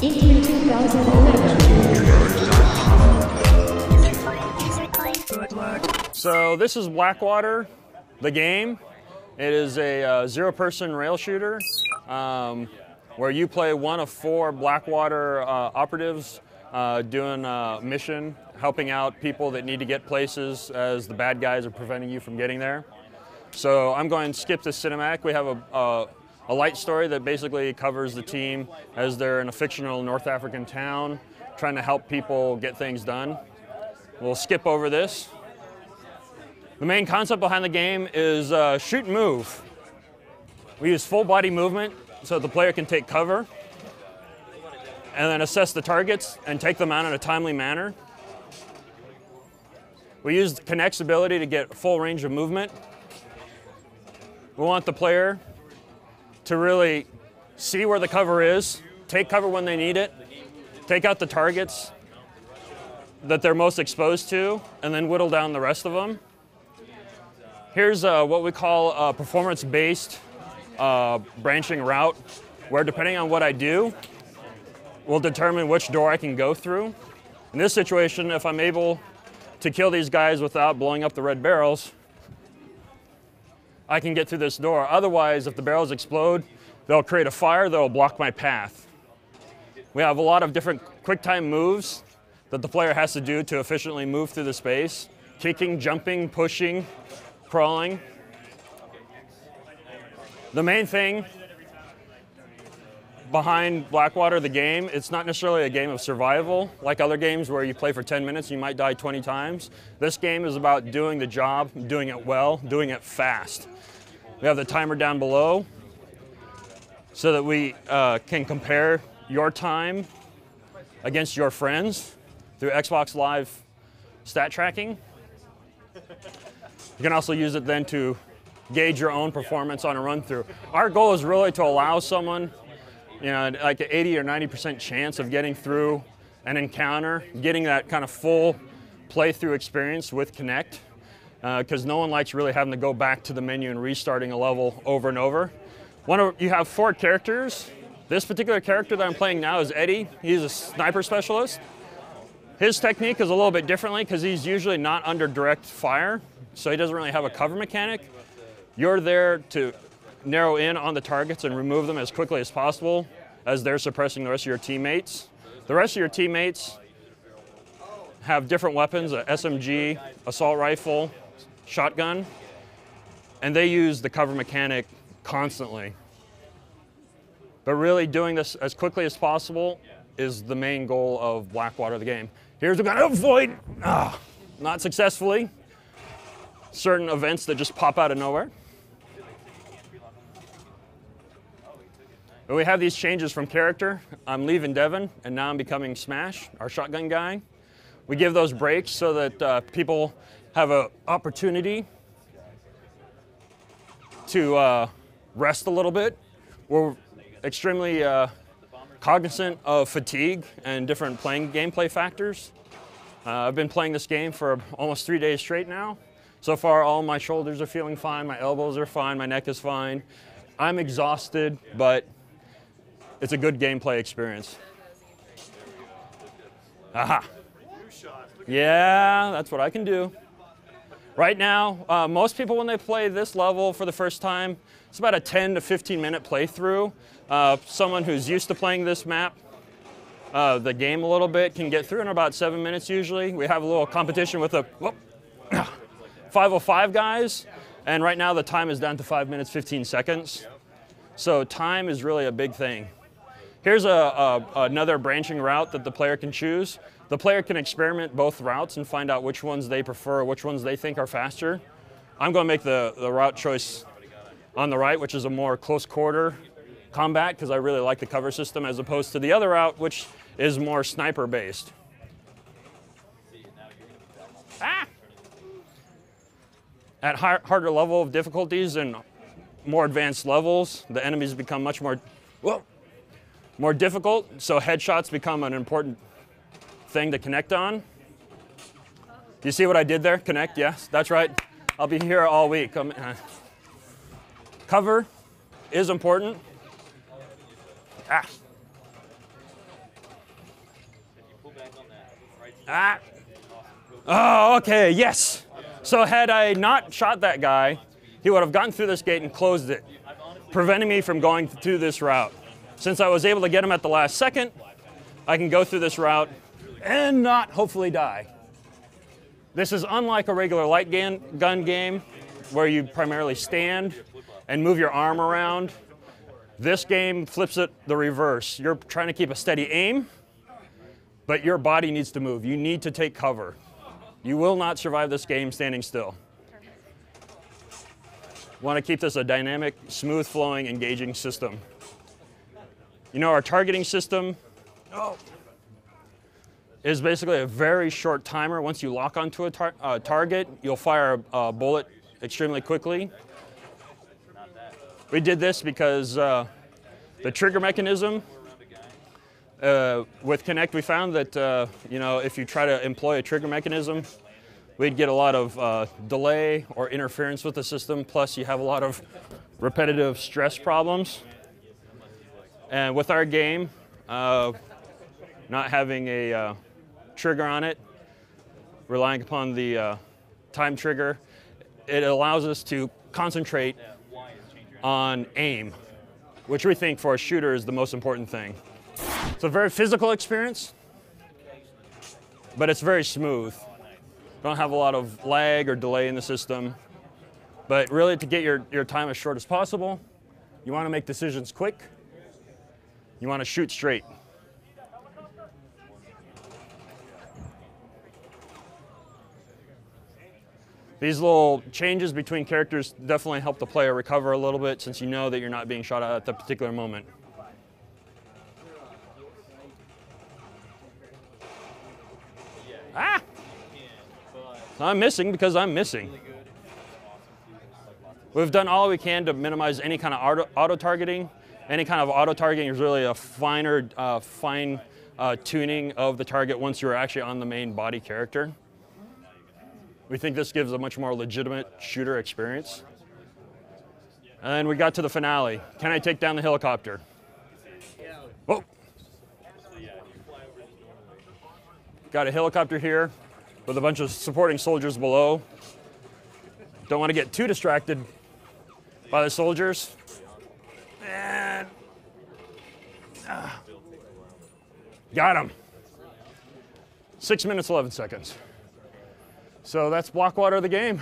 E3 2011. So this is Blackwater, the game. It is a zero-person rail shooter where you play one of 4 Blackwater operatives doing a mission, helping out people that need to get places as the bad guys are preventing you from getting there. So I'm going to skip the cinematic. We have a light story that basically covers the team as they're in a fictional North African town trying to help people get things done. We'll skip over this. The main concept behind the game is shoot and move. We use full body movement so the player can take cover and then assess the targets and take them out in a timely manner. We use Kinect's ability to get full range of movement. We want the player to really see where the cover is, take cover when they need it, take out the targets that they're most exposed to, and then whittle down the rest of them. Here's what we call a performance-based branching route, where depending on what I do, will determine which door I can go through. In this situation, if I'm able to kill these guys without blowing up the red barrels, I can get through this door. Otherwise, if the barrels explode, they'll create a fire that'll block my path. We have a lot of different quick-time moves that the player has to do to efficiently move through the space. Kicking, jumping, pushing, crawling. The main thing behind Blackwater, the game, it's not necessarily a game of survival like other games where you play for 10 minutes and you might die 20 times. This game is about doing the job, doing it well, doing it fast. We have the timer down below so that we can compare your time against your friends through Xbox Live stat tracking. You can also use it then to gauge your own performance on a run through. Our goal is really to allow someone, like an 80 or 90% chance of getting through an encounter, getting that kind of full playthrough experience with Kinect, because no one likes really having to go back to the menu and restarting a level over and over. You have 4 characters. This particular character that I'm playing now is Eddie. He's a sniper specialist. His technique is a little bit differently because he's usually not under direct fire, so he doesn't really have a cover mechanic. You're there to narrow in on the targets and remove them as quickly as possible as they're suppressing the rest of your teammates. The rest of your teammates have different weapons, a SMG, assault rifle, shotgun, and they use the cover mechanic constantly. But really doing this as quickly as possible is the main goal of Blackwater, the game. Here's what we're gonna avoid, not successfully, certain events that just pop out of nowhere. But we have these changes from character. I'm leaving Devon, and now I'm becoming Smash, our shotgun guy. We give those breaks so that people have an opportunity to rest a little bit. We're extremely cognizant of fatigue and different gameplay factors. I've been playing this game for almost 3 days straight now. So far, all my shoulders are feeling fine, my elbows are fine, my neck is fine. I'm exhausted, but it's a good gameplay experience. Aha. Yeah, that's what I can do. Right now, most people when they play this level for the first time, it's about a 10 to 15 minute playthrough. Someone who's used to playing this map, the game a little bit, can get through in about 7 minutes usually. We have a little competition with the 505 guys, and right now the time is down to 5 minutes, 15 seconds. So time is really a big thing. Here's another branching route that the player can choose. The player can experiment both routes and find out which ones they prefer, which ones they think are faster. I'm going to make the route choice on the right, which is a more close quarter combat, because I really like the cover system, as opposed to the other route, which is more sniper based. At harder level of difficulties and more advanced levels, the enemies become much more difficult, so headshots become an important thing to connect on. Do you see what I did there? Connect, yes, that's right. I'll be here all week. Cover is important. Ah. Oh, okay, yes. So had I not shot that guy, he would have gotten through this gate and closed it, preventing me from going through this route. Since I was able to get him at the last second, I can go through this route and not hopefully die. This is unlike a regular light gun game where you primarily stand and move your arm around. This game flips it the reverse. You're trying to keep a steady aim, but your body needs to move. You need to take cover. You will not survive this game standing still. Want to keep this a dynamic, smooth flowing, engaging system. You know, our targeting system is basically a very short timer. Once you lock onto a target, you'll fire a bullet extremely quickly. We did this because the trigger mechanism, with Kinect, we found that you know, if you try to employ a trigger mechanism, we'd get a lot of delay or interference with the system, plus you have a lot of repetitive stress problems. And with our game, not having a trigger on it, relying upon the time trigger, it allows us to concentrate on aim, which we think for a shooter is the most important thing. It's a very physical experience, but it's very smooth. Don't have a lot of lag or delay in the system, but really to get your time as short as possible, you want to make decisions quick. You want to shoot straight. These little changes between characters definitely help the player recover a little bit, since you know that you're not being shot at that particular moment. Ah! I'm missing because I'm missing. We've done all we can to minimize any kind of auto-targeting. Any kind of auto-targeting is really a fine tuning of the target once you're actually on the main body character. We think this gives a much more legitimate shooter experience. And then we got to the finale. Can I take down the helicopter? Whoa. Got a helicopter here with a bunch of supporting soldiers below. Don't want to get too distracted by the soldiers. And got him. 6 minutes, 11 seconds. So that's Blackwater the game.